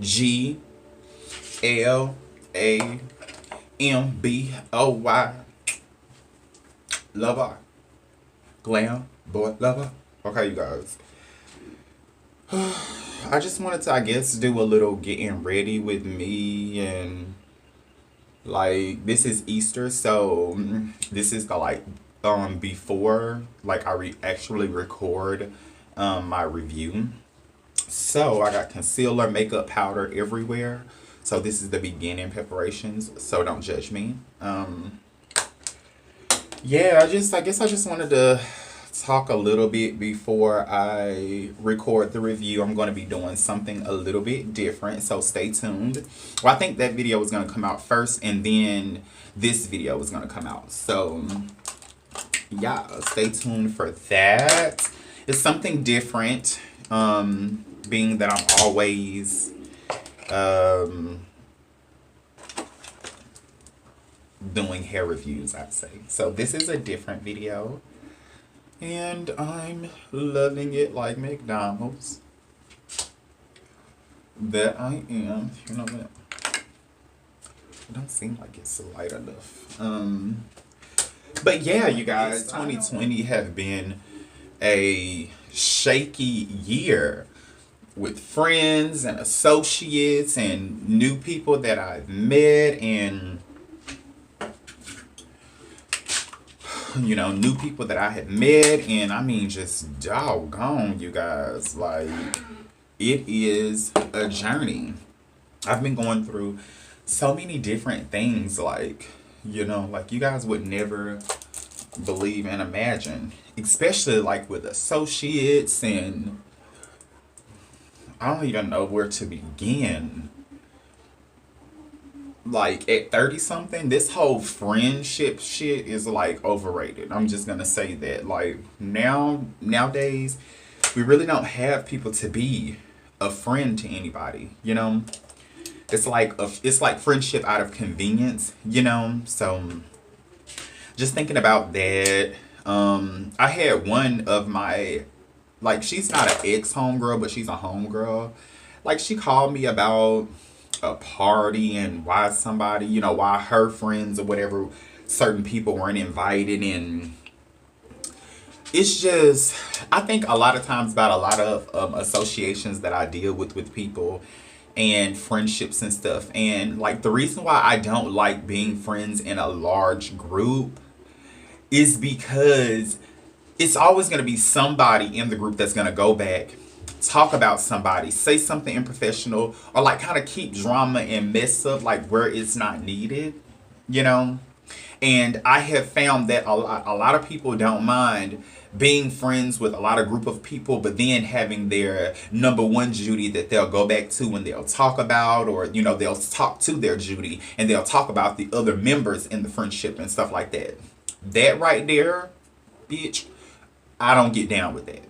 GLAMBOY. Lover. Glam boy lover. Okay, you guys. I just wanted to, I guess, do a little getting ready with me, and like this is Easter, so this is the like before like actually record my review. So I got concealer, makeup, powder everywhere. So this is the beginning preparations. So don't judge me. Yeah, I guess I just wanted to talk a little bit before I record the review. I'm going to be doing something a little bit different, so stay tuned. Well, I think that video was going to come out first, and then this video was going to come out. So yeah, stay tuned for that. It's something different, being that I'm always doing hair reviews, I'd say. So this is a different video, and I'm loving it like McDonald's. That I am. You know what? It don't seem like it's light enough. But yeah, you guys, 2020 have been a shaky year with friends and associates and new people that I've met, and new people that I had met, and I mean, just doggone, you guys, like, it is a journey. I've been going through so many different things, like, like you guys would never believe and imagine, especially like with associates, and I don't even know where to begin. Like at 30 something, this whole friendship shit is like overrated. I'm just gonna say that. Like nowadays, we really don't have people to be a friend to anybody. It's like friendship out of convenience. So just thinking about that. I had one of my, like, she's not an ex homegirl, but she's a homegirl. Like, she called me about a party and why somebody, why her friends or whatever, certain people weren't invited. And it's just, I think a lot of times about a lot of associations that I deal with people and friendships and stuff. And like the reason why I don't like being friends in a large group is because it's always going to be somebody in the group that's going to go back, talk about somebody, say something unprofessional, or like kind of keep drama and mess up like where it's not needed, And I have found that a lot of people don't mind being friends with a lot of group of people, but then having their number one Judy that they'll go back to and they'll talk about, or they'll talk to their Judy and they'll talk about the other members in the friendship and stuff like that. That right there, bitch, I don't get down with that.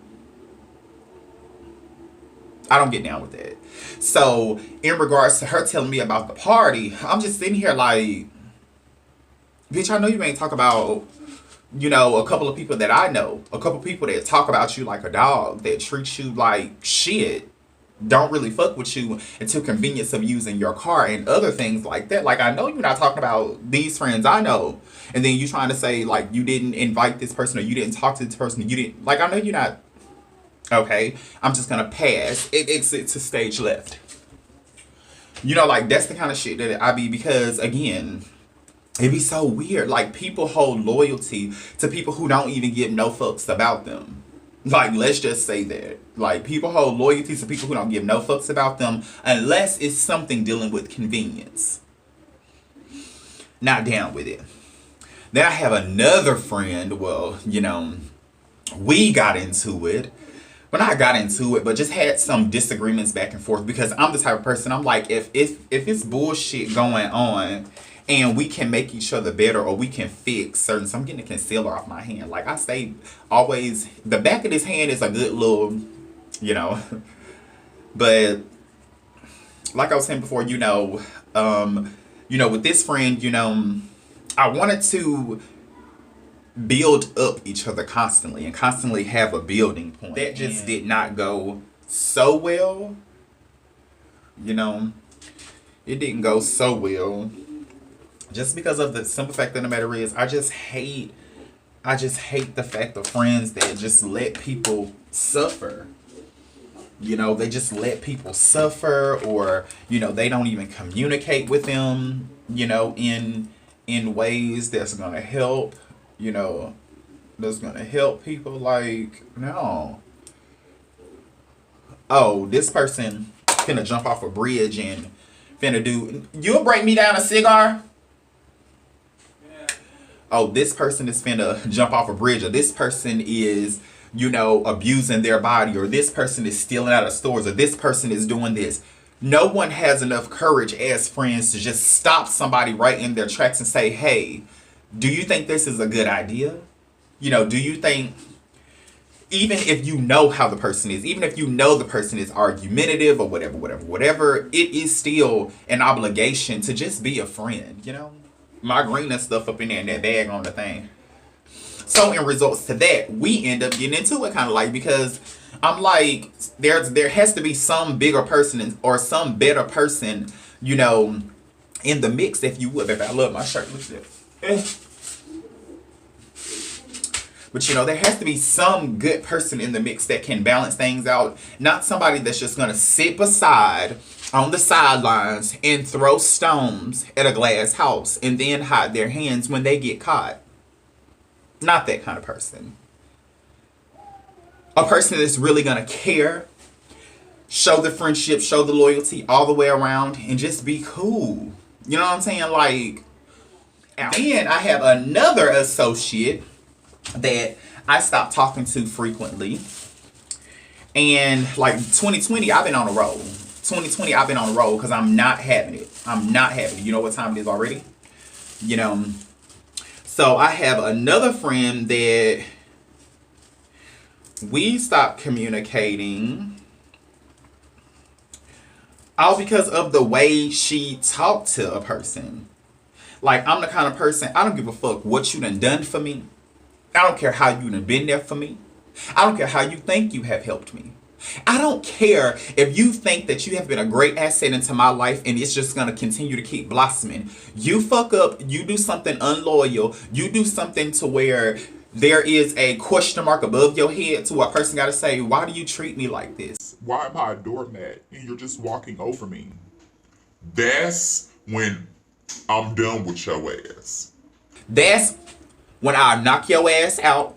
I don't get down with that. So in regards to her telling me about the party, I'm just sitting here like, bitch, I know you ain't talk about, a couple of people that I know, a couple of people that talk about you like a dog, that treat you like shit, don't really fuck with you until convenience of using your car and other things like that. Like, I know you're not talking about these friends I know, and then you trying to say like you didn't invite this person or you didn't talk to this person, you didn't, like, I know you're not. Okay, I'm just gonna pass. It's a stage left. Like, that's the kind of shit that I be, because again, it'd be so weird. Like, people hold loyalty to people who don't even give no fucks about them. Like, let's just say that. Like, people hold loyalty to people who don't give no fucks about them unless it's something dealing with convenience. Not down with it. Then I have another friend, well, we got into it. When I got into it, but just had some disagreements back and forth, because I'm the type of person, I'm like, if it's bullshit going on and we can make each other better, or we can fix certain, so I'm getting a concealer off my hand. Like I say, always, the back of this hand is a good little, but like I was saying before, with this friend, I wanted to build up each other constantly and constantly have a building point. That just did not go so well, You know, it didn't go so well. Just because of the simple fact of the matter is, I just hate the fact of friends that just let people suffer. You know, they just let people suffer, or they don't even communicate with them. In ways that's gonna help. You know, that's gonna help people. Like, no. Oh, this person finna jump off a bridge and finna do. You'll break me down a cigar. Oh, this person is finna jump off a bridge, or this person is, abusing their body, or this person is stealing out of stores, or this person is doing this. No one has enough courage as friends to just stop somebody right in their tracks and say, hey, do you think this is a good idea? Do you think, even if you know how the person is, even if you know the person is argumentative or whatever, it is still an obligation to just be a friend. My green and stuff up in there in that bag on the thing. So in results to that, we end up getting into it kind of like, because I'm like, there has to be some bigger person or some better person, in the mix, if you would. Baby, I love my shirt. Look at that. But there has to be some good person in the mix that can balance things out. Not somebody that's just gonna sit beside on the sidelines and throw stones at a glass house and then hide their hands when they get caught. Not that kind of person. A person that's really gonna care, show the friendship, show the loyalty all the way around, and just be cool. You know what I'm saying? Like, then I have another associate that I stopped talking to frequently. And like 2020, I've been on a roll. 2020, I've been on a roll because I'm not having it. I'm not having it. You know what time it is already? So I have another friend that we stopped communicating all because of the way she talked to a person. Like, I'm the kind of person, I don't give a fuck what you done for me. I don't care how you done been there for me. I don't care how you think you have helped me. I don't care if you think that you have been a great asset into my life and it's just going to continue to keep blossoming. You fuck up, you do something unloyal, you do something to where there is a question mark above your head to a person got to say, why do you treat me like this? Why am I a doormat and you're just walking over me? That's when I'm done with your ass. That's when I knock your ass out,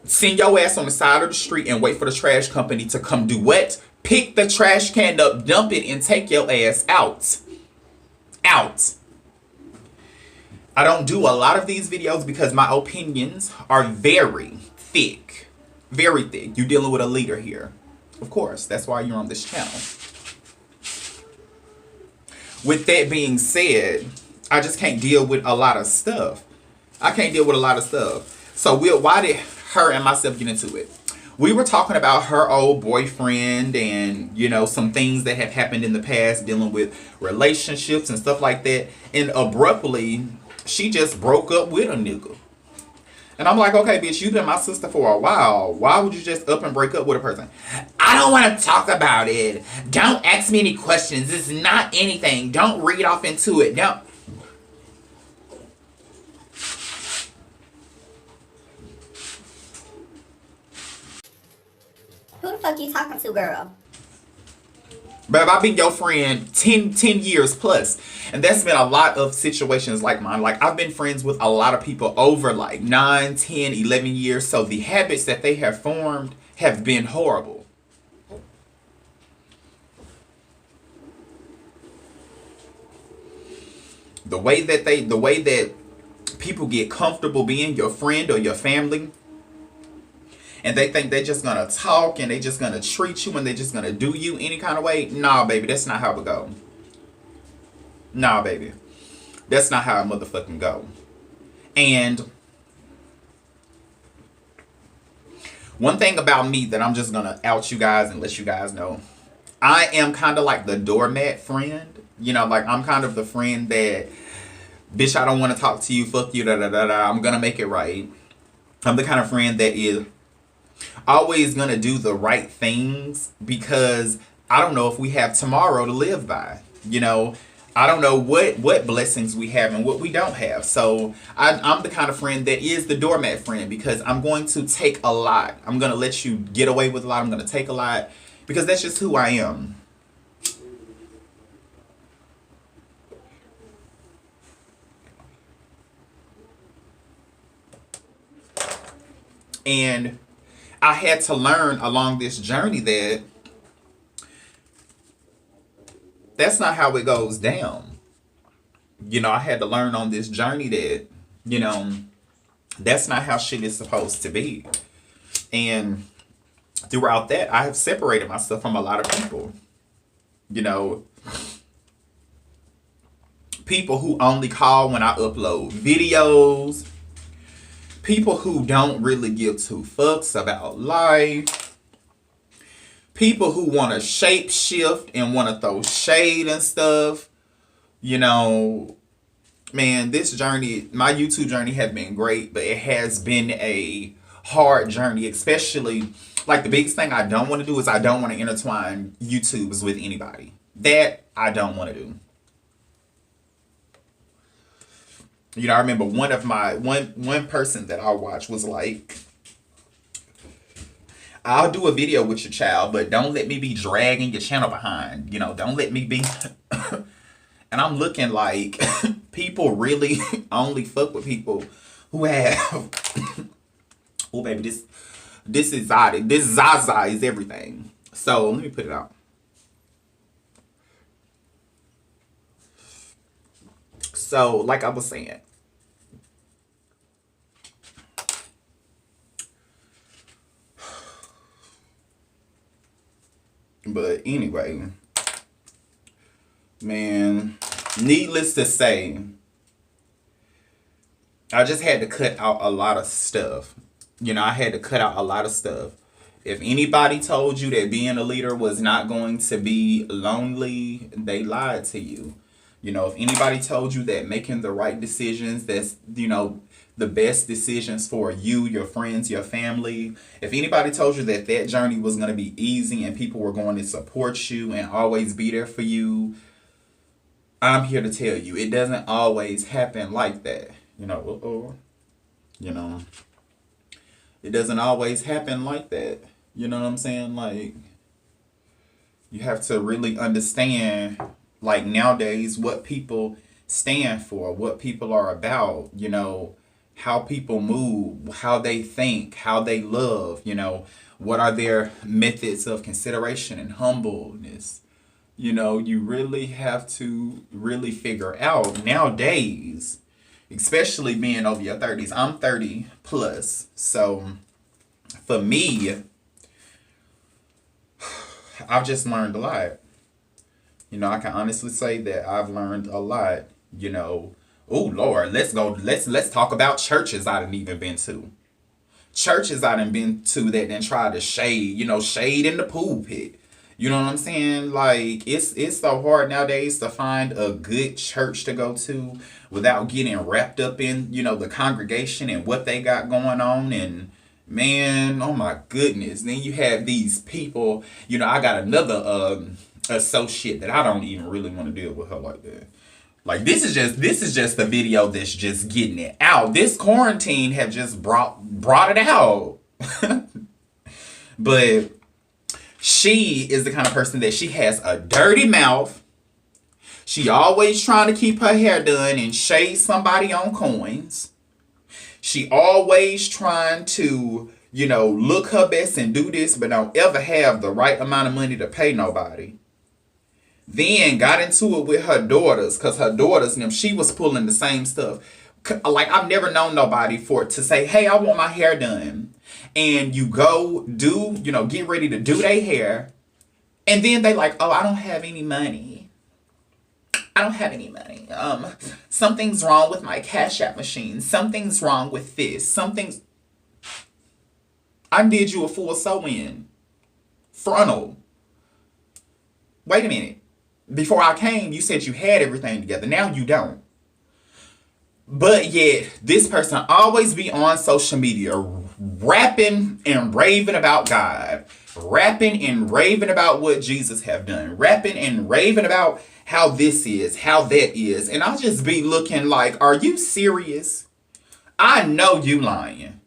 send your ass on the side of the street, and wait for the trash company to come do what? Pick the trash can up, dump it, and take your ass out. Out. I don't do a lot of these videos because my opinions are very thick. Very thick. You're dealing with a leader here. Of course, that's why you're on this channel. With that being said, I just can't deal with a lot of stuff. So why did her and myself get into it? We were talking about her old boyfriend and, some things that have happened in the past dealing with relationships and stuff like that. And abruptly, she just broke up with a nigga. And I'm like, okay, bitch, you've been my sister for a while. Why would you just up and break up with a person? I don't want to talk about it. Don't ask me any questions. It's not anything. Don't read off into it. Don't. Who the fuck you talking to, girl? But I've been your friend 10 years plus. And that's been a lot of situations like mine. Like, I've been friends with a lot of people over like 9, 10, 11 years. So the habits that they have formed have been horrible. The way that people get comfortable being your friend or your family, and they think they're just gonna talk and they just gonna treat you and they just gonna do you any kind of way. Nah, baby, that's not how it go. Nah, baby. That's not how it motherfucking go. And one thing about me that I'm just gonna out you guys and let you guys know, I am kind of like the doormat friend. Like, I'm kind of the friend that, bitch, I don't want to talk to you, fuck you, da da da da, I'm gonna make it right. I'm the kind of friend that is always gonna do the right things because I don't know if we have tomorrow to live by. You know, I don't know what blessings we have and what we don't have. So I'm the kind of friend that is the doormat friend, because I'm going to take a lot. I'm going to let you get away with a lot. I'm going to take a lot because that's just who I am. And I had to learn along this journey that that's not how it goes down. You know, I had to learn on this journey that, you know, that's not how shit is supposed to be. And throughout that, I have separated myself from a lot of people. You know, people who only call when I upload videos, people who don't really give two fucks about life, people who want to shape shift and want to throw shade and stuff. You know, man, this journey, my YouTube journey has been great, but it has been a hard journey, especially like the biggest thing I don't want to do is I don't want to intertwine YouTubes with anybody. That I don't want to do. You know, I remember one of my one person that I watched was like, I'll do a video with your child, but don't let me be dragging your channel behind. You know, don't let me be. And I'm looking like people really only fuck with people who have. Oh baby, this is Zaza. This Zaza is everything. So let me put it out. So like I was saying. But anyway, man, needless to say, I just had to cut out a lot of stuff. You know, I had to cut out a lot of stuff. If anybody told you that being a leader was not going to be lonely, they lied to you. You know, if anybody told you that making the right decisions, that's, you know, the best decisions for you, your friends, your family. If anybody told you that that journey was going to be easy and people were going to support you and always be there for you, I'm here to tell you, it doesn't always happen like that. You know, you know, it doesn't always happen like that. You know what I'm saying? Like, you have to really understand, like, nowadays, what people stand for, what people are about, you know, how people move, how they think, how they love, you know, what are their methods of consideration and humbleness. You know, you really have to really figure out nowadays, especially being over your 30s. I'm 30 plus. So for me, I've just learned a lot. You know, I can honestly say that I've learned a lot, you know. Oh Lord, let's talk about churches I done even been to. Churches I done been to that then try to shade, you know, shade in the pulpit. You know what I'm saying? Like, it's so hard nowadays to find a good church to go to without getting wrapped up in, you know, the congregation and what they got going on. And man, oh my goodness. Then you have these people, you know, I got another associate that I don't even really want to deal with her like that. Like, this is just the video that's just getting it out. This quarantine have just brought it out. But she is the kind of person that she has a dirty mouth. She always trying to keep her hair done and shade somebody on coins. She always trying to, you know, look her best and do this, but don't ever have the right amount of money to pay nobody. Then got into it with her daughters, because her daughters, and she was pulling the same stuff. Like, I've never known nobody to say, hey, I want my hair done. And you go do, you know, get ready to do their hair. And then they like, oh, I don't have any money. I don't have any money. Something's wrong with my Cash App machine. Something's wrong with this. I did you a full sew-in. Frontal. Wait a minute. Before I came, you said you had everything together. Now you don't. But yet, this person always be on social media rapping and raving about God, rapping and raving about what Jesus have done, rapping and raving about how this is, how that is. And I'll just be looking like, are you serious? I know you lying.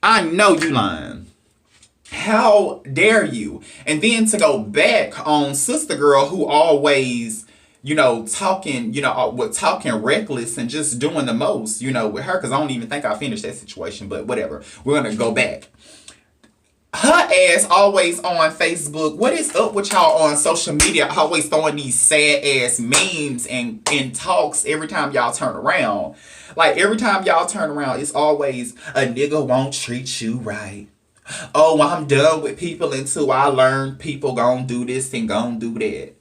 I know you lying. How dare you? And then to go back on Sister Girl, who always, talking, talking reckless and just doing the most, with her, because I don't even think I finished that situation, but whatever. We're going to go back. Her ass always on Facebook. What is up with y'all on social media? Always throwing these sad ass memes and talks every time y'all turn around. Like every time y'all turn around, it's always a nigga won't treat you right. Oh, I'm done with people until I learn people gon' do this and gon' do that.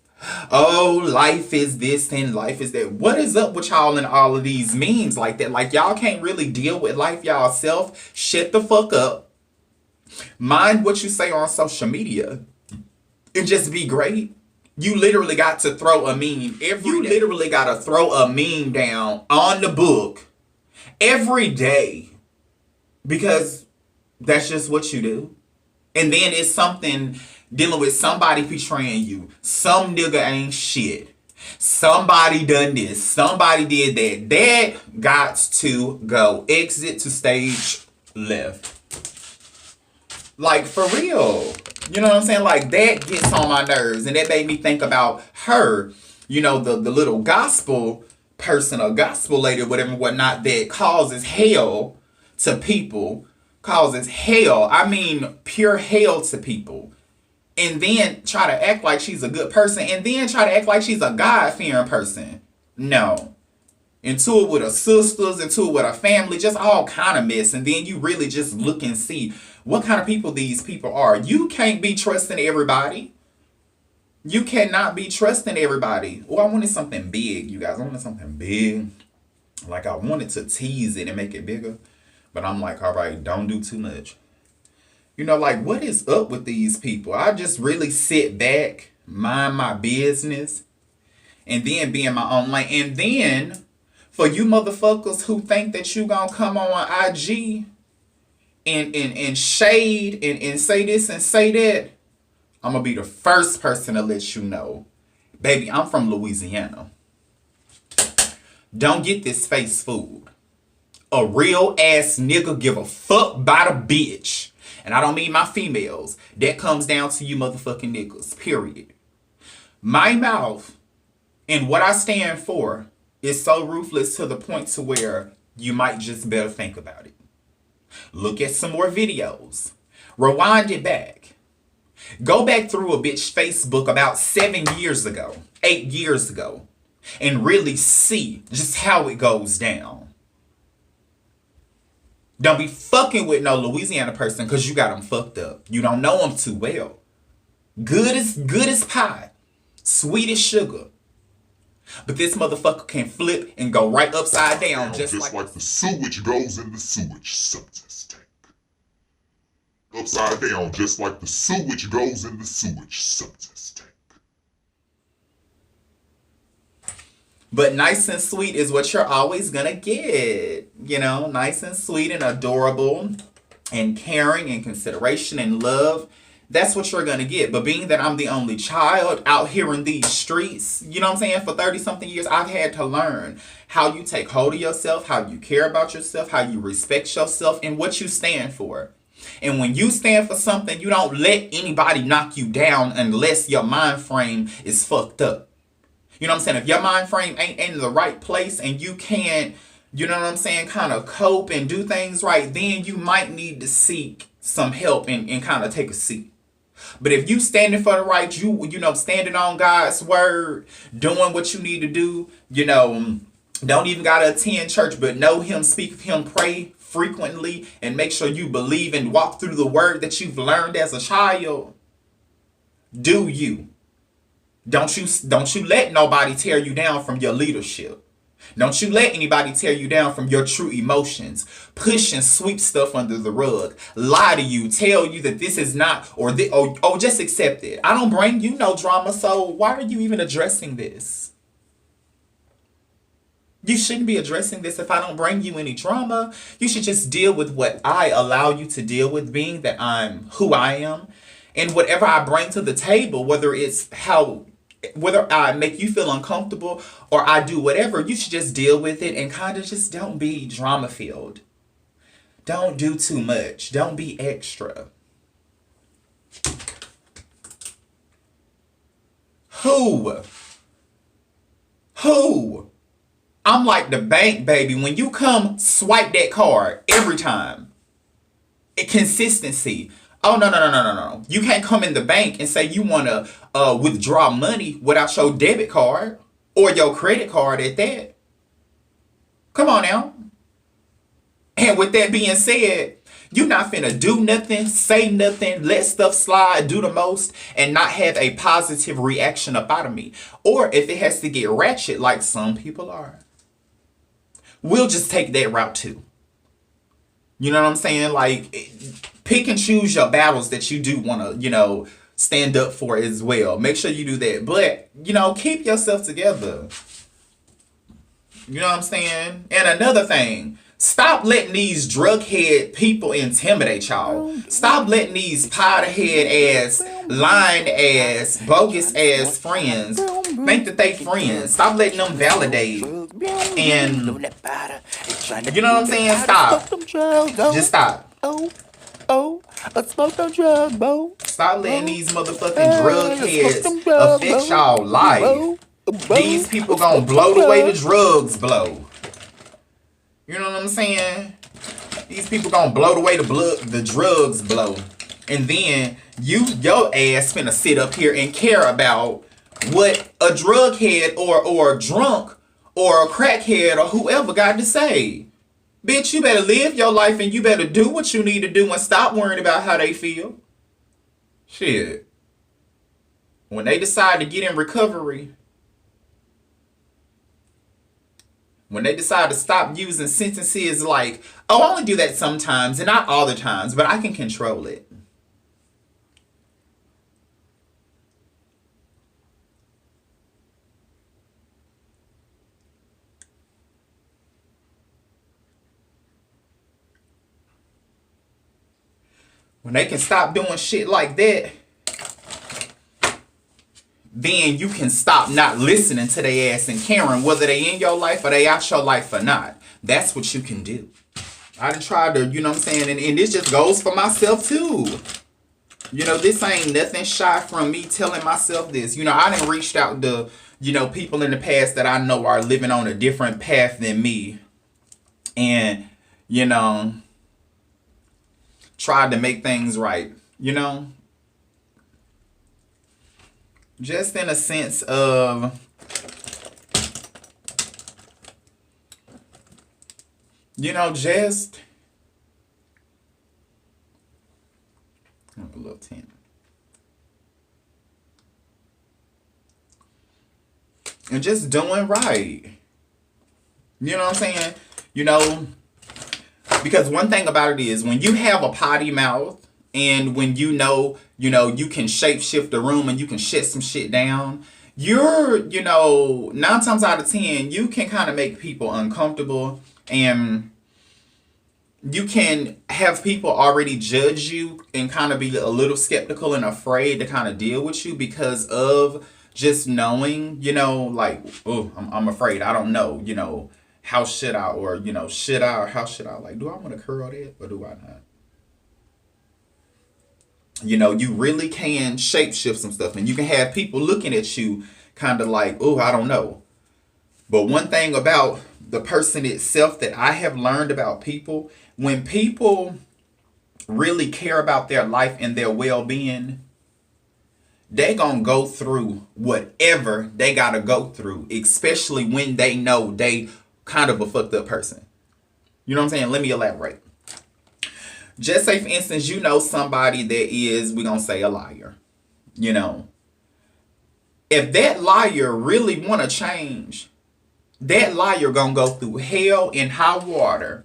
Oh, life is this and life is that. What is up with y'all and all of these memes like that? Like y'all can't really deal with life y'all self. Shut the fuck up. Mind what you say on social media and just be great. You literally got to throw a meme every day. Literally got to throw a meme down on the book every day because that's just what you do. And then it's something dealing with somebody betraying you. Some nigga ain't shit. Somebody done this. Somebody did that. That got to go. Exit to stage left. Like, for real. You know what I'm saying? Like, that gets on my nerves. And that made me think about her, the little gospel person or gospel lady or whatever, whatnot, that causes hell to people. Causes hell. I mean, pure hell to people. And then try to act like she's a good person. And then try to act like she's a God-fearing person. No. Into it with her sisters, into it with her family, just all kind of mess. And then you really just look and see what kind of people these people are. You can't be trusting everybody. You cannot be trusting everybody. Oh, I wanted something big, you guys. I wanted something big. Like, I wanted to tease it and make it bigger. But I'm like, all right, don't do too much. Like, what is up with these people? I just really sit back, mind my business, and then be in my own lane. And then, for you motherfuckers who think that you gonna come on IG and shade and say this and say that, I'm gonna be the first person to let you know. Baby, I'm from Louisiana. Don't get this face food. A real ass nigga give a fuck by the bitch. And I don't mean my females. That comes down to you motherfucking niggas, period. My mouth and what I stand for is so ruthless to the point to where you might just better think about it. Look at some more videos. Rewind it back. Go back through a bitch Facebook about 7 years ago, 8 years ago, and really see just how it goes down. Don't be fucking with no Louisiana person because you got them fucked up. You don't know them too well. Good as pie. Sweet as sugar. But this motherfucker can flip and go right upside down just like the sewage goes in the sewage septic tank. Upside down just like the sewage goes in the sewage septic tank. But nice and sweet is what you're always gonna get. Nice and sweet and adorable and caring and consideration and love. That's what you're gonna get. But being that I'm the only child out here in these streets, you know what I'm saying? For 30 something years, I've had to learn how you take hold of yourself, how you care about yourself, how you respect yourself, and what you stand for. And when you stand for something, you don't let anybody knock you down unless your mind frame is fucked up. You know what I'm saying? If your mind frame ain't in the right place and you can't, kind of cope and do things right, then you might need to seek some help and kind of take a seat. But if you standing for the right, standing on God's word, doing what you need to do, don't even gotta attend church, but know him, speak of him, pray frequently, and make sure you believe and walk through the word that you've learned as a child. Do you? Don't you let nobody tear you down from your leadership. Don't you let anybody tear you down from your true emotions. Push and sweep stuff under the rug. Lie to you. Tell you that this is not, or just accept it. I don't bring you no drama, so why are you even addressing this? You shouldn't be addressing this if I don't bring you any drama. You should just deal with what I allow you to deal with, being that I'm who I am. And whatever I bring to the table, whether I make you feel uncomfortable or I do whatever, you should just deal with it and kind of just don't be drama filled. Don't do too much. Don't be extra. Who? Who? I'm like the bank, baby. When you come, swipe that card every time. Consistency. Oh, no. You can't come in the bank and say you want to withdraw money without your debit card or your credit card at that. Come on now. And with that being said, you're not finna do nothing, say nothing, let stuff slide, do the most, and not have a positive reaction up out of me. Or if it has to get ratchet like some people are, we'll just take that route too. You know what I'm saying? Like, pick and choose your battles that you do want to, stand up for as well. Make sure you do that. But, keep yourself together. You know what I'm saying? And another thing, stop letting these drug head people intimidate y'all. Stop letting these powder head ass, lying ass, bogus ass friends think that they friends. Stop letting them validate. And you know what I'm saying? Stop. Just stop. I smoked on drugs, bro. Stop letting these motherfucking drug heads affect y'all life. These people gonna blow the way the drugs blow. You know what I'm saying? These people gonna blow the way the drugs blow. And then your ass finna sit up here and care about what a drug head or a drunk or a crackhead or whoever got to say. Bitch, you better live your life and you better do what you need to do and stop worrying about how they feel. Shit. When they decide to get in recovery, when they decide to stop using sentences like, oh, I only do that sometimes and not all the times, but I can control it. When they can stop doing shit like that, then you can stop not listening to their ass and caring whether they in your life or they out your life or not. That's what you can do. I done tried to, you know what I'm saying? And this just goes for myself too. This ain't nothing shy from me telling myself this. I done reached out to, people in the past that I know are living on a different path than me. And, tried to make things right, just in a sense of, just a little tint. And just doing right. You know what I'm saying? Because one thing about it is when you have a potty mouth and when you can shape shift the room and you can shut some shit down, you're, 9 times out of 10, you can kind of make people uncomfortable and you can have people already judge you and kind of be a little skeptical and afraid to kind of deal with you because of just knowing, like, oh, I'm afraid. I don't know, how should I, or, should I, or how should I, like, do I want to curl that or do I not? You really can shapeshift some stuff and you can have people looking at you kind of like, oh, I don't know. But one thing about the person itself that I have learned about people, when people really care about their life and their well-being, they gonna go through whatever they gotta go through, especially when they know they kind of a fucked up person. You know what I'm saying? Let me elaborate. Just say, for instance, somebody that is, we're gonna say, a liar. If that liar really want to change, that liar gonna go through hell and high water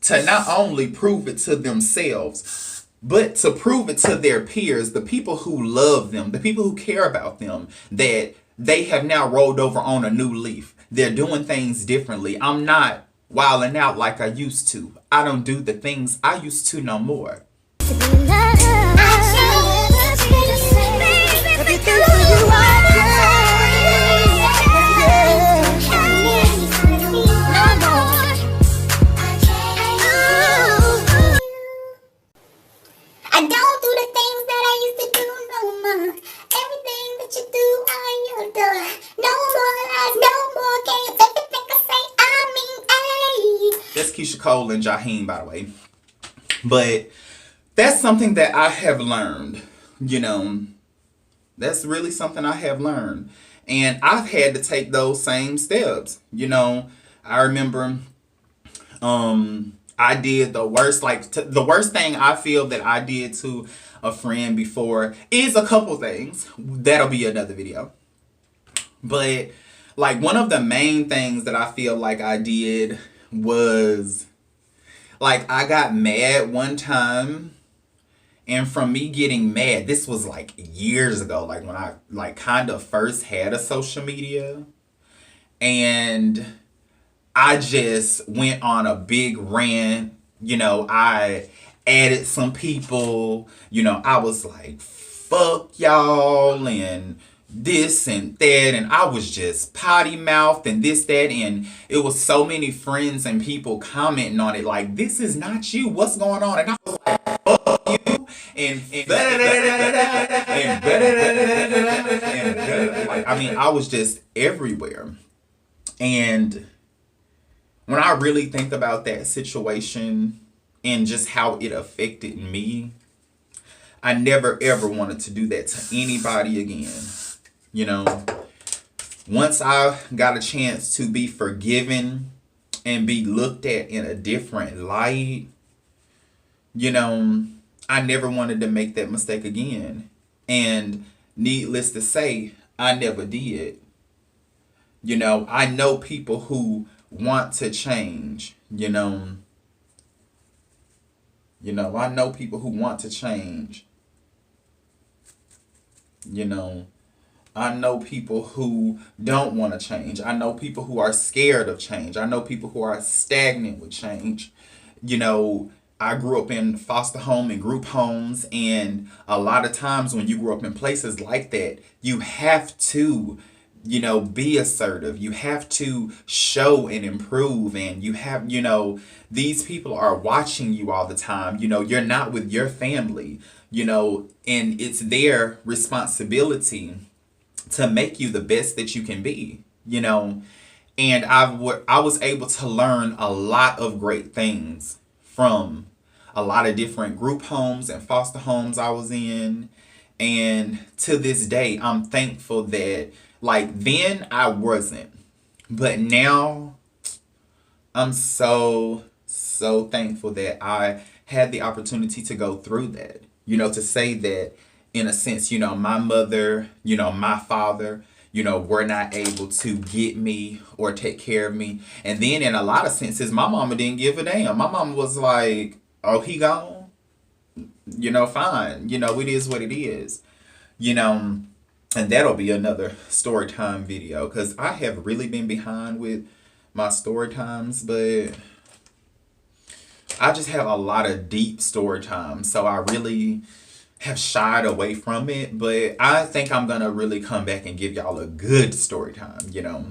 to not only prove it to themselves, but to prove it to their peers, the people who love them, the people who care about them, that they have now rolled over on a new leaf. They're doing things differently. I'm not wilding out like I used to. I don't do the things I used to no more. I don't do the things that I used to do no more. Everything that you do, I adore. No more lies, no more games. Everything I say, I mean, ayy. That's Keisha Cole and Jaheim, by the way. But that's something that I have learned, you know. That's really something I have learned. And I've had to take those same steps. You know, I remember I did the worst, the worst thing I feel that I did to a friend before is a couple things. That'll be another video. But like one of the main things that I feel like I did was like I got mad one time. And from me getting mad, this was like years ago, like when I like kind of first had a social media. And I just went on a big rant. You know, I added some people. You know, I was like, fuck y'all and this and that. And I was just potty mouthed and this, that. And it was so many friends and people commenting on it like, this is not you. What's going on? And I was like, fuck you. And like, I mean, I was just everywhere. And when I really think about that situation and just how it affected me, I never ever wanted to do that to anybody again. You know, once I got a chance to be forgiven and be looked at in a different light, you know, I never wanted to make that mistake again. And needless to say, I never did. You know, I know people who want to change, you know. I know people who want to change. You know, I know people who don't want to change. I know people who are scared of change. I know people who are stagnant with change. You know, I grew up in foster home and group homes, and a lot of times when you grow up in places like that, you have to, you know, be assertive. You have to show and improve, and you have, you know, these people are watching you all the time. You know, you're not with your family, you know, and it's their responsibility to make you the best that you can be, you know. And I was able to learn a lot of great things from a lot of different group homes and foster homes I was in. And to this day, I'm thankful that, like, then I wasn't. But now I'm so thankful that I had the opportunity to go through that. You know, to say that, in a sense, you know, my mother, you know, my father, you know, were not able to get me or take care of me. And then in a lot of senses, my mama didn't give a damn. My mama was like, oh, he gone? You know, fine. You know, it is what it is. You know, and that'll be another story time video, because I have really been behind with my story times, but I just have a lot of deep story times. So I really have shied away from it, but I think I'm gonna really come back and give y'all a good story time, you know.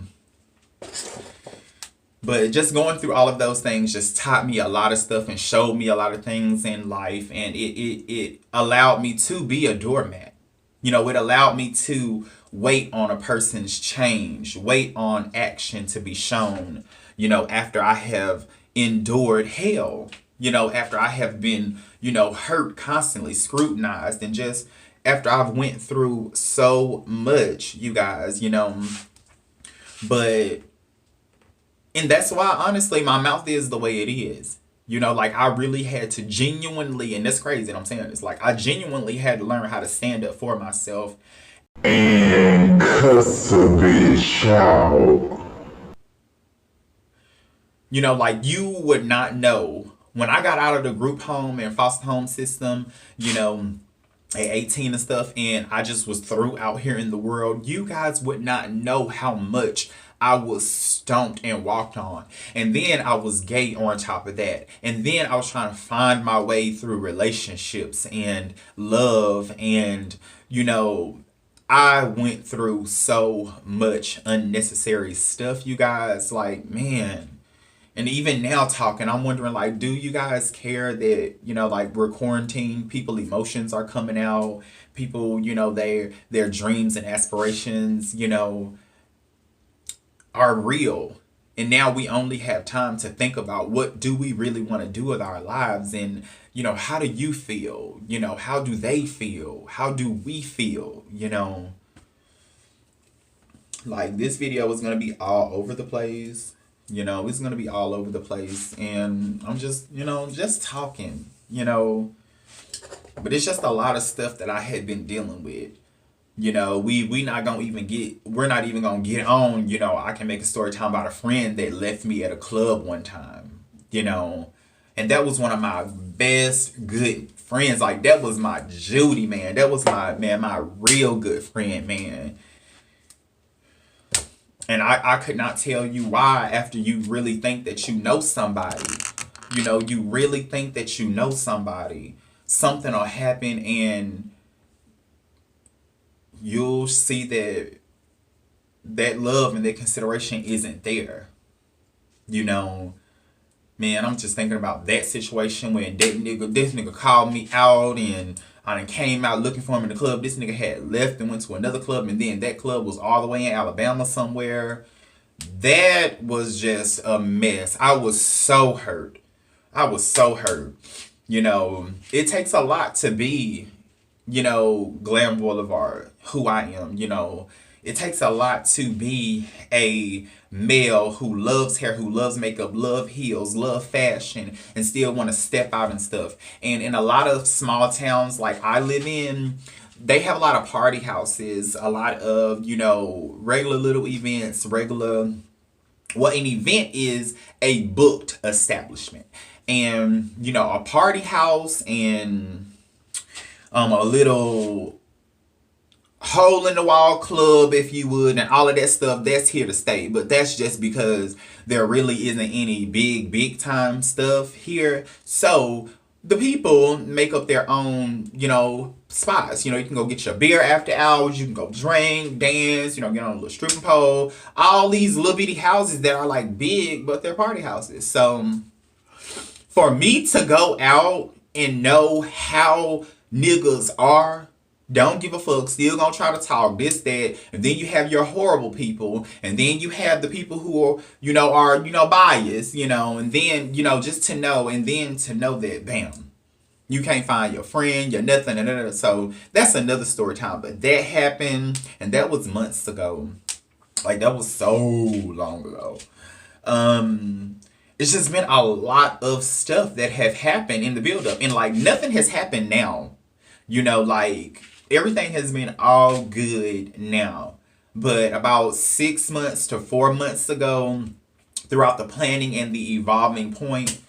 But just going through all of those things just taught me a lot of stuff and showed me a lot of things in life, and it allowed me to be a doormat. You know, it allowed me to wait on a person's change, wait on action to be shown, you know, after I have endured hell, you know, after I have been, you know, hurt constantly, scrutinized, and just after I've went through so much, you guys, you know. But, and that's why, honestly, my mouth is the way it is. You know, like, I really had to genuinely, and that's crazy that I'm saying this, like, I genuinely had to learn how to stand up for myself. And cuss a bitch out. You know, like, you would not know. When I got out of the group home and foster home system, you know, at 18 and stuff, and I just was through out here in the world, you guys would not know how much I was stomped and walked on. And then I was gay on top of that. And then I was trying to find my way through relationships and love. And, you know, I went through so much unnecessary stuff, you guys. Like, man. And even now talking, I'm wondering, like, do you guys care that, you know, like, we're quarantined, people emotions are coming out, people, you know, their dreams and aspirations, you know, are real. And now we only have time to think about what do we really want to do with our lives, and, you know, how do you feel? You know, how do they feel? How do we feel? You know, like, this video is going to be all over the place. You know, it's going to be all over the place. And I'm just, you know, just talking, you know. But it's just a lot of stuff that I had been dealing with. You know, we're not even going to get on, you know, I can make a story time about a friend that left me at a club one time, you know. And that was one of my best good friends. Like, that was my Judy, man. That was my real good friend, man. And I could not tell you why, after you really think that you know somebody, you know, you really think that you know somebody, something will happen and you'll see that love and that consideration isn't there. You know, man, I'm just thinking about that situation when this nigga called me out, and I done came out looking for him in the club. This nigga had left and went to another club, and then that club was all the way in Alabama somewhere. That was just a mess. I was so hurt. You know, it takes a lot to be, you know, Glam Boulevard, who I am, you know. It takes a lot to be a male who loves hair, who loves makeup, love heels, love fashion, and still want to step out and stuff. And in a lot of small towns like I live in, they have a lot of party houses, a lot of, you know, regular little events, an event is a booked establishment. And, you know, a party house and a little hole in the wall club, if you would, and all of that stuff, that's here to stay. But that's just because there really isn't any big time stuff here. So the people make up their own, you know, spots. You know, you can go get your beer after hours, you can go drink, dance, you know, get on a little stripping pole. All these little bitty houses that are like big, but they're party houses. So for me to go out and know how niggas are, don't give a fuck, still gonna try to talk this, that, and then you have your horrible people, and then you have the people who are, you know, biased, you know, and then, you know, just to know, and then to know that, bam, you can't find your friend, your nothing, and so that's another story time. But that happened, and that was months ago. Like, that was so long ago. It's just been a lot of stuff that have happened in the build-up, and like nothing has happened now. You know, like, everything has been all good now. But about 6 months to 4 months ago, throughout the planning and the evolving point,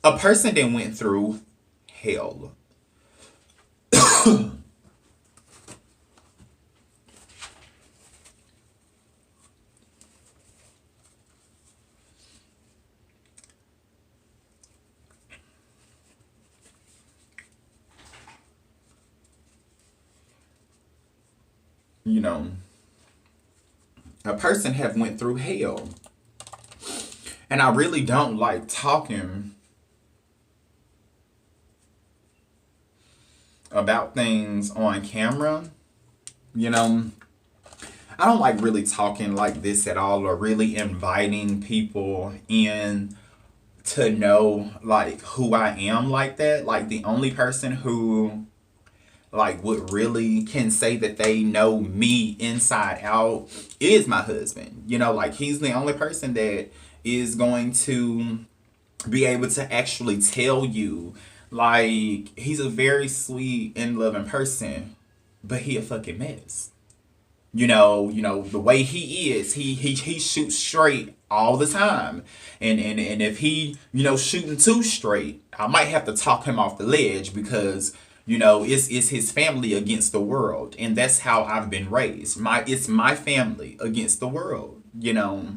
a person then went through hell. You know, a person have went through hell. And I really don't like talking about things on camera. You know, I don't like really talking like this at all, or really inviting people in to know like who I am like that. Like, the only person who like would really can say that they know me inside out is my husband. You know, like, he's the only person that is going to be able to actually tell you, like, he's a very sweet and loving person, but he a fucking mess. You know, the way he is, he shoots straight all the time. And if he, you know, shooting too straight, I might have to talk him off the ledge, because, You know, it's his family against the world, and that's how I've been raised. It's my family against the world, you know.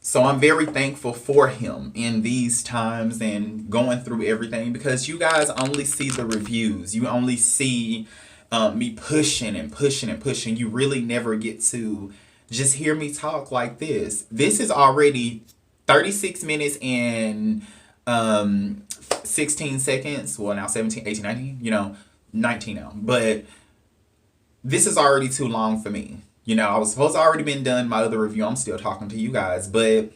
So I'm very thankful for him in these times and going through everything, because you guys only see the reviews. You only see me pushing and pushing and pushing. You really never get to just hear me talk like this. This is already 36 minutes and 16 seconds. Well, now 17, 18, 19, you know, 19 now. But this is already too long for me. You know, I was supposed to already been done my other review. I'm still talking to you guys, but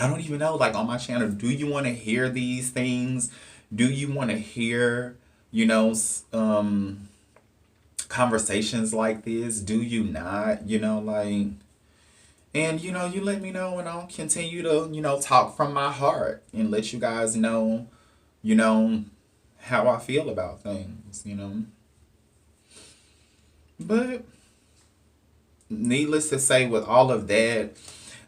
I don't even know, like, on my channel, do you want to hear these things? Do you want to hear, you know, conversations like this? Do you not? You know, like, and, you know, you let me know and I'll continue to, you know, talk from my heart and let you guys know, you know, how I feel about things, you know. But needless to say, with all of that,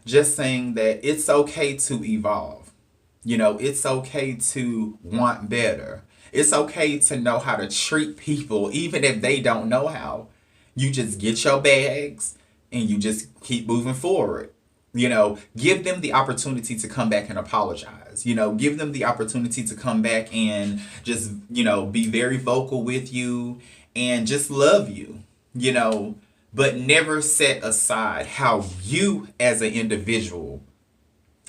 just saying that it's okay to evolve. You know, it's okay to want better. It's okay to know how to treat people, even if they don't know how. You just get your bags and you just keep moving forward. You know, give them the opportunity to come back and apologize. You know, give them the opportunity to come back and just, you know, be very vocal with you and just love you, you know, but never set aside how you as an individual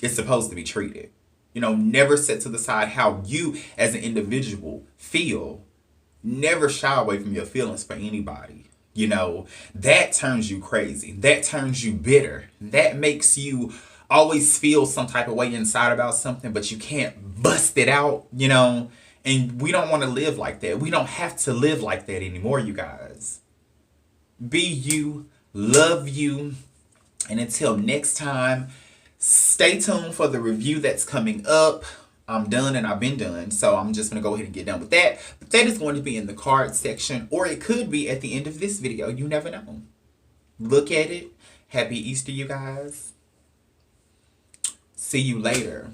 is supposed to be treated. You know, never set to the side how you as an individual feel. Never shy away from your feelings for anybody. You know, that turns you crazy. That turns you bitter. That makes you always feel some type of way inside about something, but you can't bust it out, you know. And we don't want to live like that. We don't have to live like that anymore, you guys. Be you, love you, and until next time, stay tuned for the review that's coming up. I'm done and I've been done, so I'm just going to go ahead and get done with that. But that is going to be in the card section, or it could be at the end of this video. You never know. Look at it. Happy Easter, you guys. See you later.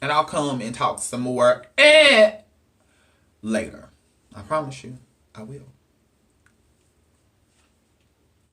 And I'll come and talk some more later. I promise you, I will.